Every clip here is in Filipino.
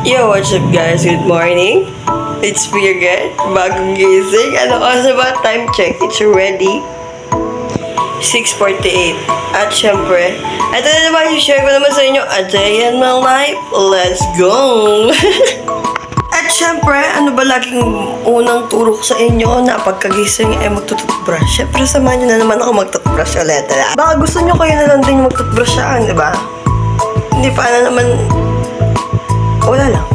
Yo, what's up guys? Good morning. It's me again. Bagong gising. Ano oras ba? Time check. It's already 6:48. At syempre, ito na naman yung share ko naman sa inyo. A day in my life. Let's go! At syempre, ano ba laging unang turo ko sa inyo na pagkagising ay magtututbrush? Syempre, samahan nyo na naman ako magtutbrush ulit. Baka gusto nyo kayo na lang din yung magtutbrushan, di ba? Hindi pa na naman. Wala lang.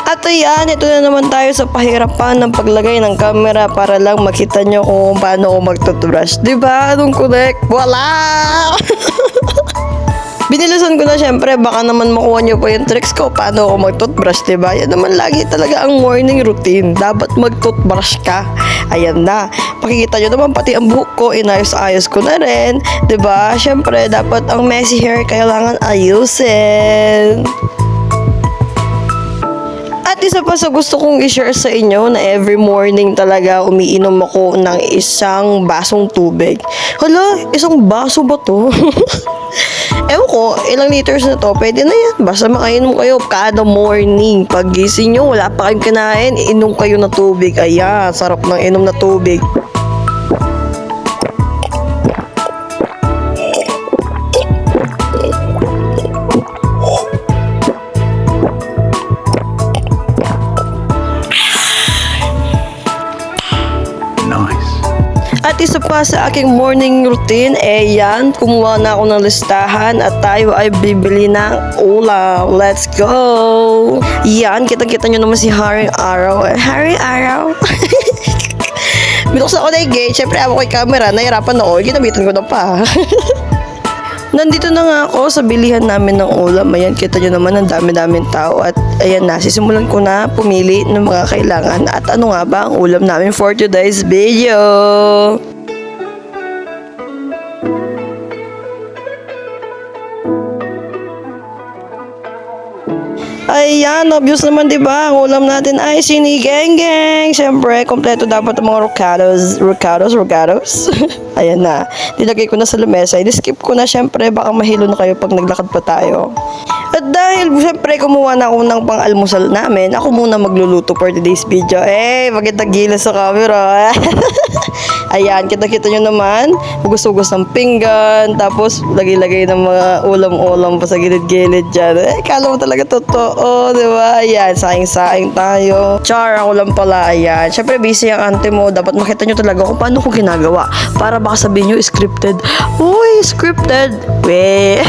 At ayan, ito na naman tayo sa pahirapan ng paglagay ng camera para lang makita nyo kung paano ako magtutbrush. Diba? Anong connect? Wala! Binilusan ko na syempre, baka naman makuha nyo pa yung tricks ko paano ako mag-toothbrush, diba? Yan naman lagi talaga ang morning routine. Dapat mag-toothbrush ka. Ayan na. Pakikita nyo naman pati ang buhok ko, inayos-ayos ko na rin. Diba? Syempre, dapat ang messy hair kailangan ayusin. At isa pa sa gusto kong i-share sa inyo na every morning talaga umiinom ako ng isang basong tubig. Hala, isang baso ba to? Ewan ko, ilang liters na to, pwede na yan. Basta makainom kayo kada morning. Pag gising nyo, wala pa kayong kinain, inom kayo na tubig. Ayan, sarap ng inom na tubig. At isa pa sa aking morning routine, yan, kumuha na ako ng listahan at tayo ay bibili ng ulam. Let's go! Yan, kitang-kita nyo naman si Haring Araw. Haring Araw? Binuksan ko na yung gate. Siyempre, ako kay camera. Nahirapan na ako. Ginamitan ko na pa. Nandito na nga ako sa bilihan namin ng ulam. Ayan, kita nyo naman ang dami-daming tao. At ayan na, sisimulan ko na pumili ng mga kailangan. At ano nga ba ang ulam namin for today's video? Ayan, obvious naman diba? Ang ulam natin ay sinigang-gang. Siyempre, kompleto dapat ang mga rocados. Ayan na. Nilagay ko na sa lamesa. I-skip ko na siyempre. Baka mahilo na kayo pag naglakad pa tayo. At dahil siyempre kumuha na ako ng pang-almusal namin, ako muna magluluto for today's video. Magandang gilas sa camera. Ayan, kita-kita nyo naman. Hugus-hugus ng pinggan. Tapos, lagay-lagay ng mga ulam-ulam pa sa gilid-gilid dyan. Kala mo talaga totoo, di ba? Ayan, saing-saing tayo. Char, ako lang pala. Ayan. Siyempre, busy ang ante mo. Dapat makita nyo talaga kung paano ko ginagawa. Para baka sabihin nyo, scripted. Uy, scripted. Weh.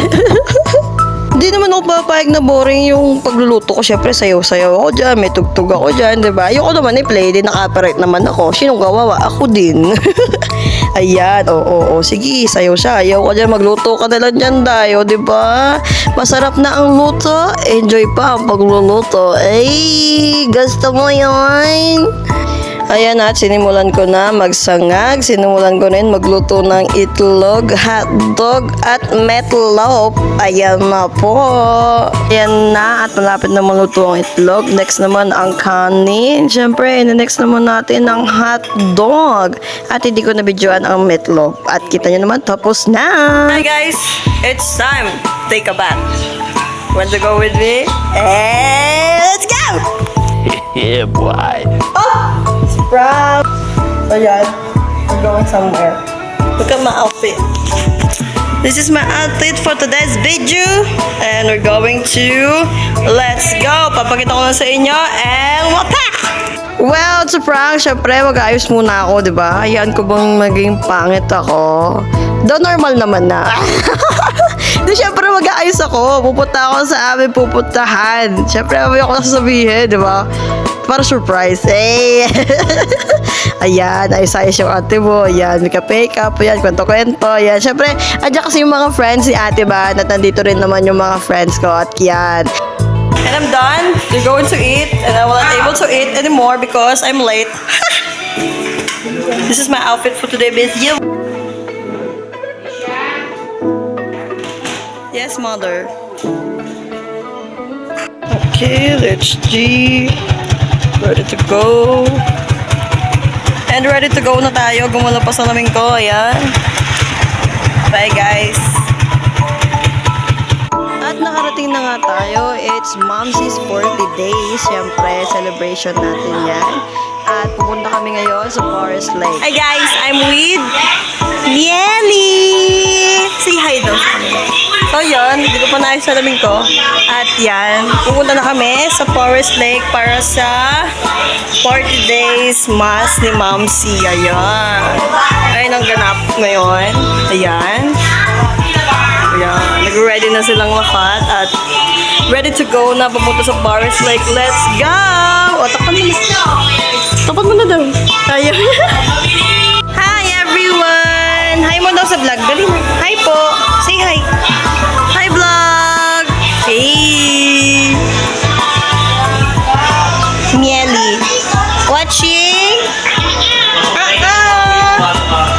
Hindi naman ako papayag na boring yung pagluluto ko. Siyempre, sayaw-sayaw ako dyan. May tugtog ako dyan, diba? Ayoko naman i-play din. Naka-operate naman ako. Sinong kawawa? Ako din. Ayan, oo. Sige, sayaw siya. Ayaw ko dyan. Magluto ka na lang dyan, dayo, diba? Masarap na ang luto. Enjoy pa ang pagluluto. Gusto mo yun? Ayan at sinimulan ko na magsangag. Sinimulan ko na yun magluto ng itlog, hotdog at meatloaf. Ayan na po. Ayan na at malapit na maluto ang itlog. Next naman ang kanin. Siyempre, next naman natin ang hotdog. At hindi ko na-videoan ang meatloaf. At kita nyo naman, tapos na. Hi guys, it's time. Take a bath. Want to go with me? Let's go! Yeah, boy. Proud. So yan, we're going somewhere. Look at my outfit. This is my outfit for today's video. And we're going to, let's go. Papakita ko na sa inyo. And wata! Well, it's a prank. Siyempre, mag-ayos muna ako, diba? Hayaan ko bang maging pangit ako? Do normal naman na. Di syempre mag-aayos ako. Pupunta ako sa aming pupuntahan. Syempre, may ako nasasabihin, diba? Para surprise. Ayan, ayos-ayos yung ate mo. Ayan, make-up. Ayan, kwento-kwento. Ayan, syempre, andyan kasi yung mga friends ni ate ba? At nandito rin naman yung mga friends ko. At yan. And I'm done. We're going to eat. And I wasn't able to eat anymore because I'm late. This is my outfit for today, video. Yes, mother. Okay, let's see. Ready to go. And ready to go na tayo. Gumula pa sa namin ko. Ayan. Bye, guys. At nakarating dumating na nga tayo. It's Momsy's 40 days. Siyempre, celebration natin yan. At pupunta kami ngayon sa Forest Lake. Hi guys, I'm with Mieli! Say hi daw sa kanila. So yun, hindi ko pa naayos sa laming ko. At yan, pupunta na kami sa Forest Lake para sa 40 days mass ni Momsy. Ayan. Ayun ang ganap ngayon. Ayan. Ayan. Nag-ready na silang lahat at ready to go na papunta sa Forest Lake. Let's go! O, tapan mo na. Tapan mo na daw. Ayan. Hi everyone! Hi mo daw sa vlog. Dali na. Hi po. Say hi. Hi vlog! Hey! Mieli. Watching?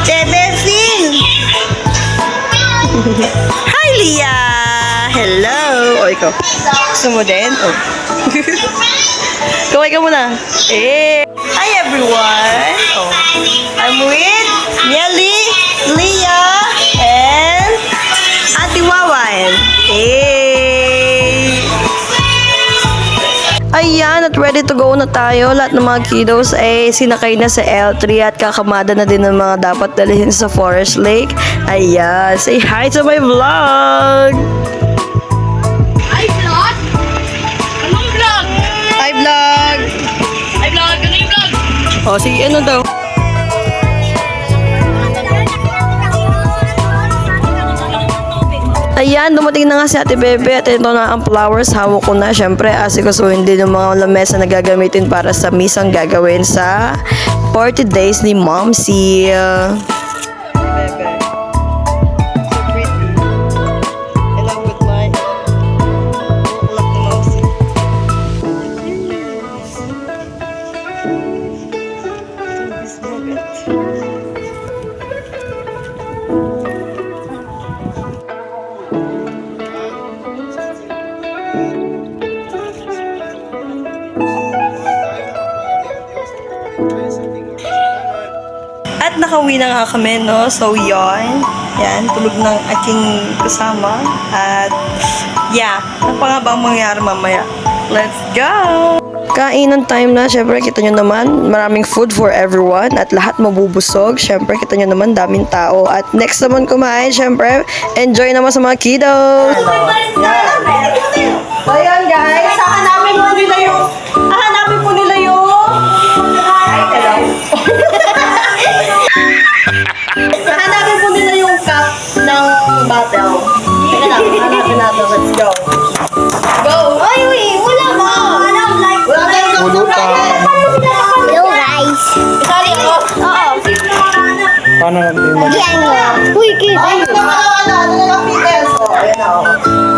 Tebesin! Hi Leah! Hello! O, ikaw. Gusto mo din? O. Kaway ka muna. Eh! Hi everyone! Oh. I'm with Mieli, Leah, and Ate Wawan. Hey! Ayan, at ready to go na tayo. Lahat ng mga kiddos ay sinakay na sa L3 at kakamada na din ng mga dapat dalhin sa Forest Lake. Ayan, say hi to my vlog! Hi, vlog! Anong vlog? Hi vlog! Hi, vlog! Ano yung vlog? O, sige, ano daw? Ayan, dumating na nga si Ate Bebe at ito na ang flowers. Hawak ko na. Siyempre, asikasuhin din yung mga lamesa na gagamitin para sa misang gagawin sa 40 days ni Momsy. Bebe. So pretty. I love with my love ni Momsy. At nakauwi na nga kami, no? So, yon. Yan, tulog ng aking kasama. At, yeah. Ano pa nga ba ang mangyayari mamaya? Let's go! Kainan time na, syempre kita nyo naman, maraming food for everyone at lahat mabubusog. Syempre kita nyo naman, daming tao. At next naman kumain, syempre, enjoy naman sa mga kiddos. So, yun guys. Hahanapin po nila yung... Hahanapin po nila yung cup ng bottle. Teka lang, hanapin natin. Let's go. Go! Ay, wait! Wala ba? Wala ba? Hello, guys. Isali ako. Oo. Paano natin mag- Diyan nga. Uy, kid.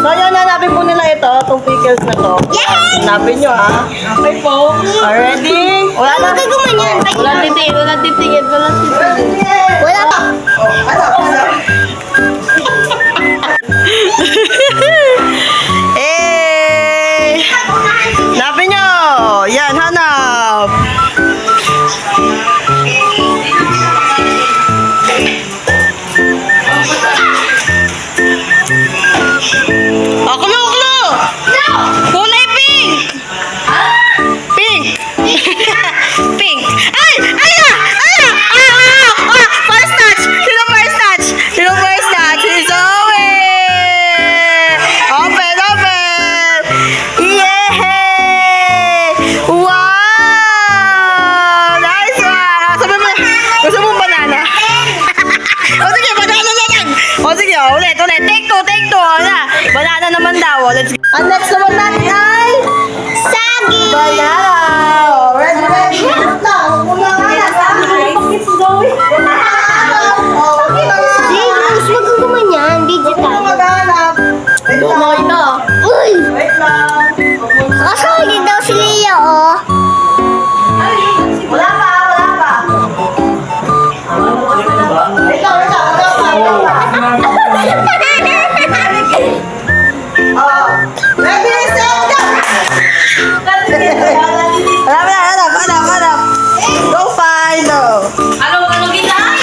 So, yun, hanapin po nila ito, itong pickles na to. Yay! Hanapin nyo, ha? Okay po. Ready? Wala na. Ano gagawin yan? Wala titingin, wala titingin, wala titingin. Wala pa. Eh! Hanapin nyo! Yan, hanap! Oh, kulo! Kulay pink! Pink! Pink! Ay! Ay na! Ay na! First touch! Sino first touch? Sino first touch? Si Zoe! Open! Yay! Wow! Nice one! Sabi mo, gusto mo banana? O sige, banana na lang! O sige, ulit! Take two! Banana naman daw. Let's go. Ang next naman natin ay... Sagi! Banana! Oh, ready? James, wag kang gumanyan. Digital. Maghanap. Wait lang. Uy! Wait lang. Kasuli daw si Leo, oh. Wala pa. Wait lang. Oh. Ready, set, go! Hanap. Go find, oh. Ano kita?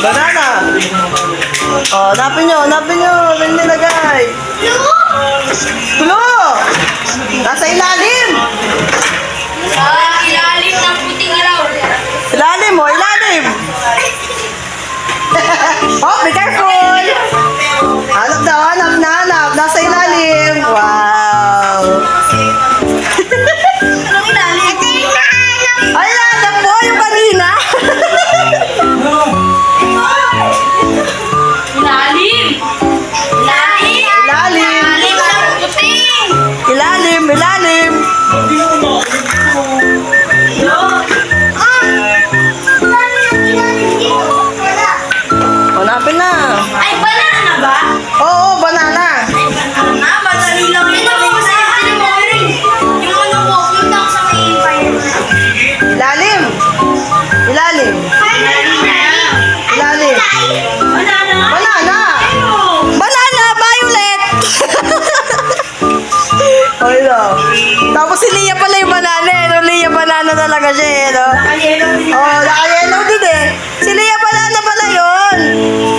Banana. Oh, hanapin nyo. Saan nilagay? No! Tulo! Nasa ilalim! Ilalim ng puting ilaw. Ilalim mo, ilalim! Oh, be careful! Hanap daw, hanap na hanap. Nasa ilalim. Wow! Anong ilalim? Ito yung nahanap. Ay, hanap mo yung kanina. Ilalim. Ilalim. Ilalim. Ilalim ng puting. Ilalim, ilalim. Hanapin na. Ay, banana ba? Oo, banana. Banana? Madali lang yun. Ito mo sa yung ano mo, punta ko sa may fire. Ilalim. Ilalim. Ilalim. Banana? Banana. Banana, violet. Ay, no. Tapos si Lia pala yung banana eh. No? Lia banana talaga siya eh. No? Oh, naka-yellow din eh. Si Lia banana pala yun.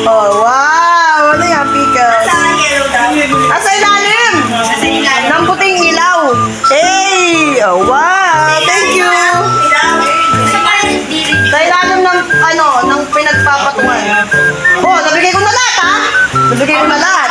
Oh, wow. Ano yung pickles? Sa yellow daw. Nasa ilalim. Sa ilalim. Ng puting ilaw. Hey! Oh, wow. Thank you. Sa may dili. Sa ilalim ng, ng pinagpapatungan. Oh, nabigay ko na lahat, ha? Nabigay ko na lahat.